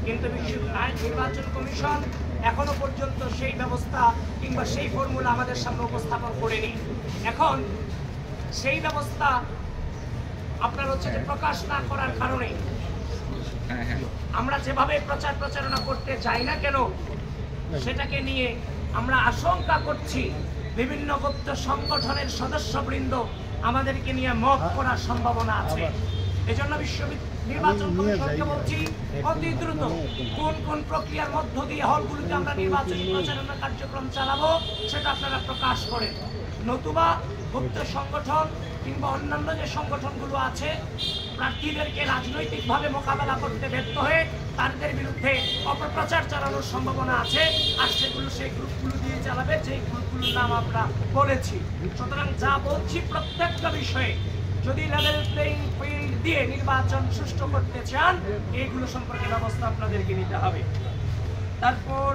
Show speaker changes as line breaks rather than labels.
কিন্তু নির্বাচন কমিশন এখনো পর্যন্ত সেই ব্যবস্থা কিংবা সেই ফর্মুলা আমাদের সামনে উপস্থাপন করেনি। এখন সেই ব্যবস্থা আপনার হচ্ছে যে প্রকাশ না করার কারণে আমরা যেভাবে প্রচারণা করতে চাই না কেন, সেটাকে নিয়ে আমরা আশঙ্কা করছি বিভিন্ন গুপ্ত সংগঠনের সদস্যবৃন্দ আমাদেরকে নিয়ে মব করার সম্ভাবনা আছে। এজন্য নির্বাচন কমিশনকে বলছি, অতি দ্রুত কোন কোন প্রক্রিয়ার মধ্য দিয়ে হলগুলোতে আমরা নির্বাচনী প্রচারণা কার্যক্রম চালাবো সেটা আপনারা প্রকাশ করেন, নতুবা গুপ্ত সংগঠন কিংবা অন্যান্য যে সংগঠনগুলো আছে প্রার্থীদেরকে রাজনৈতিকভাবে মোকাবেলা করতে ব্যর্থ হয়ে তাদের বিরুদ্ধে অপপ্রচার চালানোর সম্ভাবনা আছে। আর সেগুলো সেই গ্রুপগুলো দিয়ে চালাবে, যে গ্রুপগুলোর নাম আমরা বলেছি। সুতরাং যা বলছি প্রত্যেকটা বিষয়ে যদি লেভেল প্লেইং ফিল্ড দিয়ে নির্বাচন সুষ্ঠু করতে চান, এইগুলো সম্পর্কে ব্যবস্থা আপনাদেরকে নিতে হবে। তারপর